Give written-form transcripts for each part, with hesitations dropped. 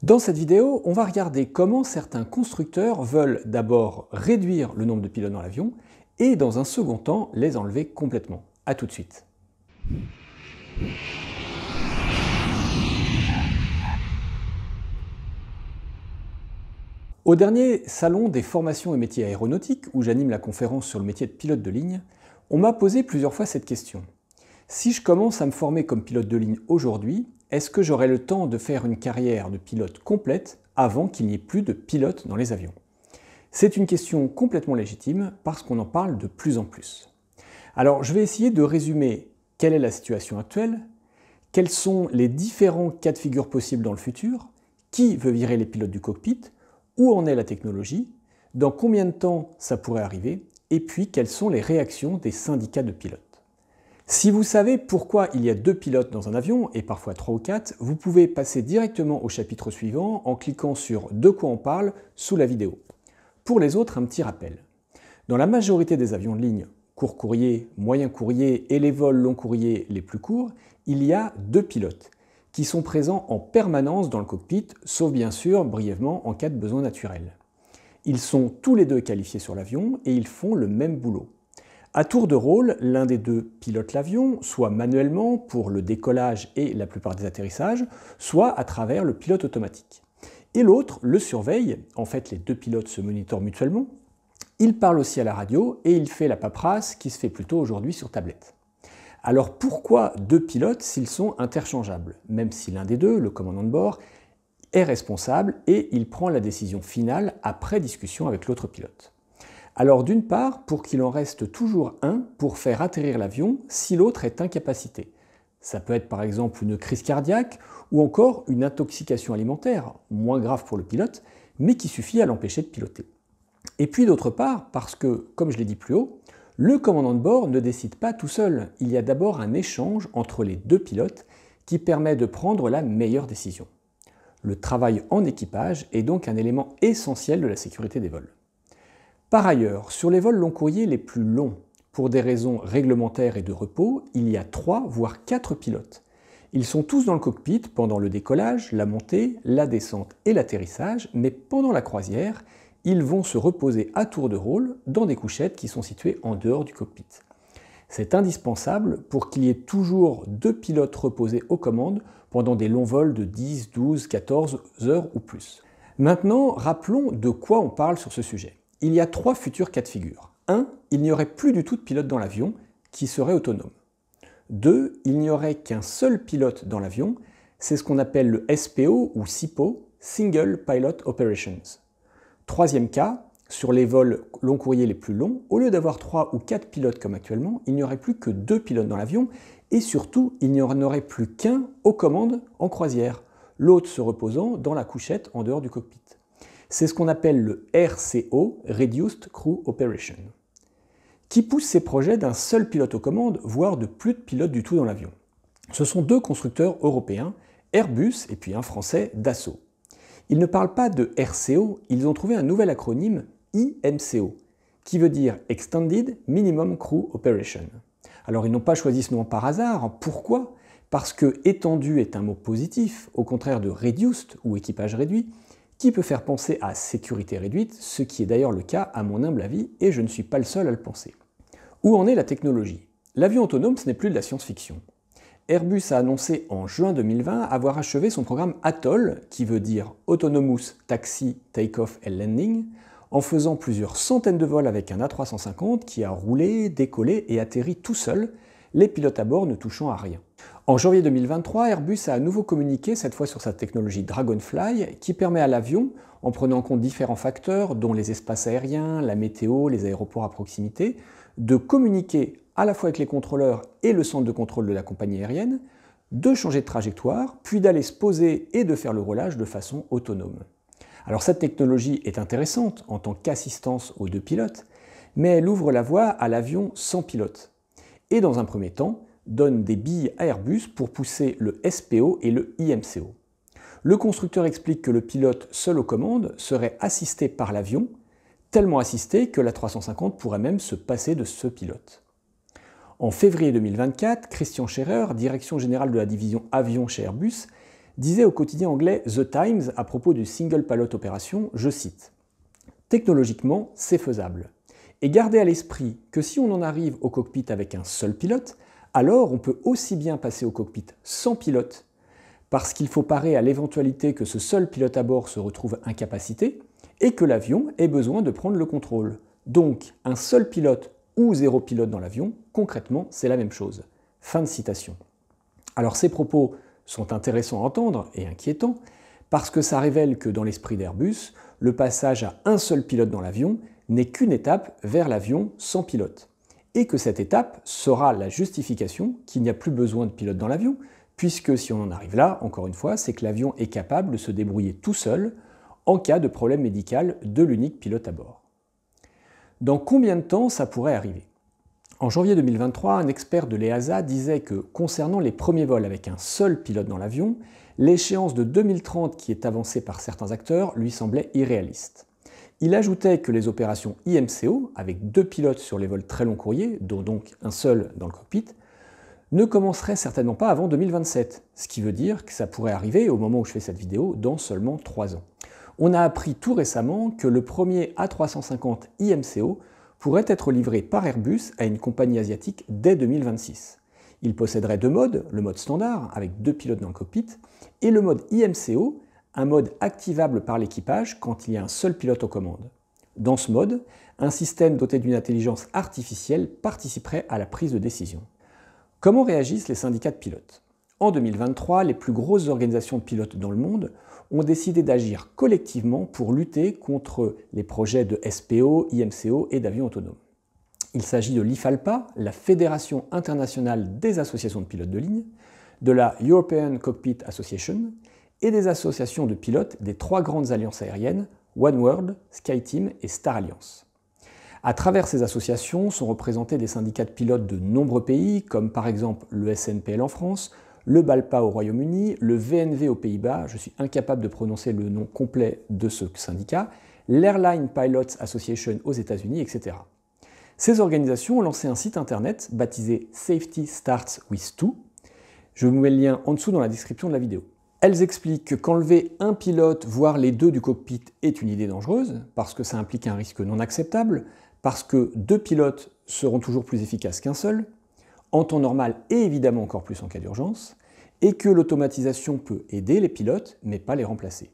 Dans cette vidéo, on va regarder comment certains constructeurs veulent d'abord réduire le nombre de pilotes dans l'avion et dans un second temps les enlever complètement. A tout de suite. Au dernier salon des formations et métiers aéronautiques, où j'anime la conférence sur le métier de pilote de ligne, on m'a posé plusieurs fois cette question. Si je commence à me former comme pilote de ligne aujourd'hui, est-ce que j'aurai le temps de faire une carrière de pilote complète avant qu'il n'y ait plus de pilotes dans les avions? C'est une question complètement légitime parce qu'on en parle de plus en plus. Alors je vais essayer de résumer quelle est la situation actuelle, quels sont les différents cas de figure possibles dans le futur, qui veut virer les pilotes du cockpit, où en est la technologie, dans combien de temps ça pourrait arriver, et puis quelles sont les réactions des syndicats de pilotes. Si vous savez pourquoi il y a 2 pilotes dans un avion, et parfois 3 ou 4, vous pouvez passer directement au chapitre suivant en cliquant sur « De quoi on parle » sous la vidéo. Pour les autres, un petit rappel. Dans la majorité des avions de ligne, court courrier, moyen courrier et les vols long courrier les plus courts, il y a 2 pilotes qui sont présents en permanence dans le cockpit, sauf bien sûr brièvement en cas de besoin naturel. Ils sont tous les deux qualifiés sur l'avion et ils font le même boulot. À tour de rôle, l'un des deux pilote l'avion, soit manuellement pour le décollage et la plupart des atterrissages, soit à travers le pilote automatique. Et l'autre le surveille, en fait les 2 pilotes se monitorent mutuellement, il parle aussi à la radio et il fait la paperasse qui se fait plutôt aujourd'hui sur tablette. Alors pourquoi 2 pilotes s'ils sont interchangeables, même si l'un des deux, le commandant de bord, est responsable et il prend la décision finale après discussion avec l'autre pilote? Alors d'une part, pour qu'il en reste toujours un pour faire atterrir l'avion si l'autre est incapacité. Ça peut être par exemple une crise cardiaque ou encore une intoxication alimentaire, moins grave pour le pilote, mais qui suffit à l'empêcher de piloter. Et puis d'autre part, parce que, comme je l'ai dit plus haut, le commandant de bord ne décide pas tout seul. Il y a d'abord un échange entre les 2 pilotes qui permet de prendre la meilleure décision. Le travail en équipage est donc un élément essentiel de la sécurité des vols. Par ailleurs, sur les vols long courrier les plus longs, pour des raisons réglementaires et de repos, il y a 3 voire 4 pilotes. Ils sont tous dans le cockpit pendant le décollage, la montée, la descente et l'atterrissage, mais pendant la croisière, ils vont se reposer à tour de rôle dans des couchettes qui sont situées en dehors du cockpit. C'est indispensable pour qu'il y ait toujours 2 pilotes reposés aux commandes pendant des longs vols de 10, 12, 14 heures ou plus. Maintenant, rappelons de quoi on parle sur ce sujet. Il y a 3 futurs cas de figure. 1. Il n'y aurait plus du tout de pilote dans l'avion qui serait autonome. 2. Il n'y aurait qu'un seul pilote dans l'avion, c'est ce qu'on appelle le SPO ou SIPO, Single Pilot Operations. Troisième cas, sur les vols long courrier les plus longs, au lieu d'avoir 3 ou 4 pilotes comme actuellement, il n'y aurait plus que 2 pilotes dans l'avion et surtout, il n'y en aurait plus qu'un aux commandes en croisière, l'autre se reposant dans la couchette en dehors du cockpit. C'est ce qu'on appelle le RCO, Reduced Crew Operation, qui pousse ces projets d'un seul pilote aux commandes, voire de plus de pilotes du tout dans l'avion. Ce sont 2 constructeurs européens, Airbus et puis un français, Dassault. Ils ne parlent pas de RCO, ils ont trouvé un nouvel acronyme IMCO, qui veut dire Extended Minimum Crew Operation. Alors ils n'ont pas choisi ce nom par hasard, pourquoi? Parce que étendu est un mot positif, au contraire de reduced ou équipage réduit, qui peut faire penser à sécurité réduite, ce qui est d'ailleurs le cas à mon humble avis, et je ne suis pas le seul à le penser. Où en est la technologie? L'avion autonome, ce n'est plus de la science-fiction. Airbus a annoncé en juin 2020 avoir achevé son programme ATOL, qui veut dire Autonomous Taxi Takeoff and Landing, en faisant plusieurs centaines de vols avec un A350 qui a roulé, décollé et atterri tout seul, les pilotes à bord ne touchant à rien. En janvier 2023, Airbus a à nouveau communiqué, cette fois sur sa technologie Dragonfly, qui permet à l'avion, en prenant en compte différents facteurs, dont les espaces aériens, la météo, les aéroports à proximité, de communiquer à la fois avec les contrôleurs et le centre de contrôle de la compagnie aérienne, de changer de trajectoire, puis d'aller se poser et de faire le roulage de façon autonome. Alors cette technologie est intéressante en tant qu'assistance aux 2 pilotes, mais elle ouvre la voie à l'avion sans pilote. Et dans un premier temps, donne des billes à Airbus pour pousser le SPO et le IMCO. Le constructeur explique que le pilote seul aux commandes serait assisté par l'avion, tellement assisté que l'A350 pourrait même se passer de ce pilote. En février 2024, Christian Scherer, direction générale de la division avion chez Airbus, disait au quotidien anglais The Times à propos du Single Pilot Operation, je cite, « Technologiquement, c'est faisable. Et gardez à l'esprit que si on en arrive au cockpit avec un seul pilote, alors on peut aussi bien passer au cockpit sans pilote, parce qu'il faut parer à l'éventualité que ce seul pilote à bord se retrouve incapacité et que l'avion ait besoin de prendre le contrôle. Donc, un seul pilote ou zéro pilote dans l'avion, concrètement, c'est la même chose. » Fin de citation. Alors ces propos sont intéressants à entendre et inquiétants, parce que ça révèle que dans l'esprit d'Airbus, le passage à un seul pilote dans l'avion n'est qu'une étape vers l'avion sans pilote, et que cette étape sera la justification qu'il n'y a plus besoin de pilote dans l'avion, puisque si on en arrive là, encore une fois, c'est que l'avion est capable de se débrouiller tout seul en cas de problème médical de l'unique pilote à bord. Dans combien de temps ça pourrait arriver ? En janvier 2023, un expert de l'EASA disait que, concernant les premiers vols avec un seul pilote dans l'avion, l'échéance de 2030 qui est avancée par certains acteurs lui semblait irréaliste. Il ajoutait que les opérations IMCO, avec 2 pilotes sur les vols très long courriers, dont donc un seul dans le cockpit, ne commenceraient certainement pas avant 2027, ce qui veut dire que ça pourrait arriver au moment où je fais cette vidéo dans seulement 3 ans. On a appris tout récemment que le premier A350 IMCO pourrait être livré par Airbus à une compagnie asiatique dès 2026. Il posséderait 2 modes, le mode standard avec 2 pilotes dans le cockpit et le mode IMCO, un mode activable par l'équipage quand il y a un seul pilote aux commandes. Dans ce mode, un système doté d'une intelligence artificielle participerait à la prise de décision. Comment réagissent les syndicats de pilotes ? En 2023, les plus grosses organisations de pilotes dans le monde ont décidé d'agir collectivement pour lutter contre les projets de SPO, IMCO et d'avions autonomes. Il s'agit de l'IFALPA, la Fédération internationale des associations de pilotes de ligne, de la European Cockpit Association et des associations de pilotes des 3 grandes alliances aériennes, OneWorld, SkyTeam et Star Alliance. À travers ces associations sont représentés des syndicats de pilotes de nombreux pays, comme par exemple le SNPL en France, le BALPA au Royaume-Uni, le VNV aux Pays-Bas, je suis incapable de prononcer le nom complet de ce syndicat, l'Airline Pilots Association aux États-Unis, etc. Ces organisations ont lancé un site internet baptisé Safety Starts with Two. Je vous mets le lien en dessous dans la description de la vidéo. Elles expliquent que qu'enlever un pilote, voire les 2 du cockpit, est une idée dangereuse, parce que ça implique un risque non acceptable, parce que 2 pilotes seront toujours plus efficaces qu'un seul, en temps normal et évidemment encore plus en cas d'urgence, et que l'automatisation peut aider les pilotes, mais pas les remplacer.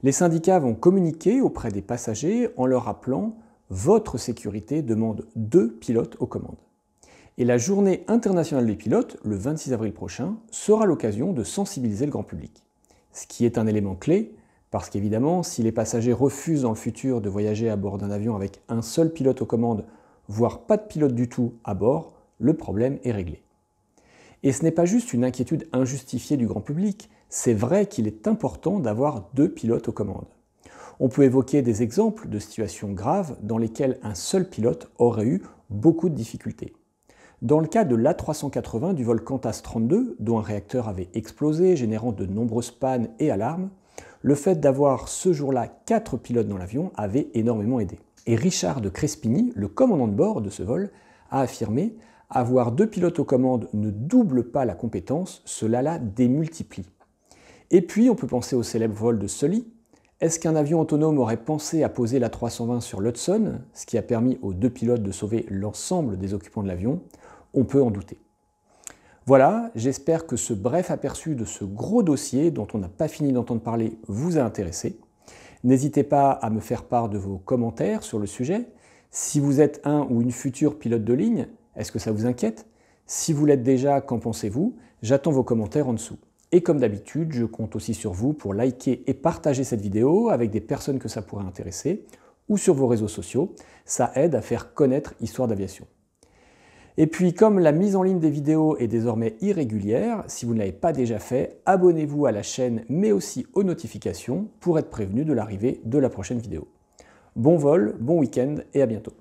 Les syndicats vont communiquer auprès des passagers en leur rappelant « Votre sécurité demande 2 pilotes aux commandes ». Et la journée internationale des pilotes, le 26 avril prochain, sera l'occasion de sensibiliser le grand public. Ce qui est un élément clé, parce qu'évidemment, si les passagers refusent dans le futur de voyager à bord d'un avion avec un seul pilote aux commandes, voire pas de pilote du tout à bord, le problème est réglé. Et ce n'est pas juste une inquiétude injustifiée du grand public, c'est vrai qu'il est important d'avoir 2 pilotes aux commandes. On peut évoquer des exemples de situations graves dans lesquelles un seul pilote aurait eu beaucoup de difficultés. Dans le cas de l'A380 du vol Qantas 32, dont un réacteur avait explosé, générant de nombreuses pannes et alarmes, le fait d'avoir ce jour-là 4 pilotes dans l'avion avait énormément aidé. Et Richard de Crespigny, le commandant de bord de ce vol, a affirmé « Avoir 2 pilotes aux commandes ne double pas la compétence, cela la démultiplie ». Et puis on peut penser au célèbre vol de Sully. Est-ce qu'un avion autonome aurait pensé à poser l'A320 sur l'Hudson, ce qui a permis aux 2 pilotes de sauver l'ensemble des occupants de l'avion? On peut en douter. Voilà, j'espère que ce bref aperçu de ce gros dossier dont on n'a pas fini d'entendre parler vous a intéressé. N'hésitez pas à me faire part de vos commentaires sur le sujet. Si vous êtes un ou une future pilote de ligne, est-ce que ça vous inquiète? Si vous l'êtes déjà, qu'en pensez-vous? J'attends vos commentaires en dessous. Et comme d'habitude, je compte aussi sur vous pour liker et partager cette vidéo avec des personnes que ça pourrait intéresser ou sur vos réseaux sociaux. Ça aide à faire connaître Histoire d'aviation. Et puis, comme la mise en ligne des vidéos est désormais irrégulière, si vous ne l'avez pas déjà fait, abonnez-vous à la chaîne mais aussi aux notifications pour être prévenu de l'arrivée de la prochaine vidéo. Bon vol, bon week-end et à bientôt.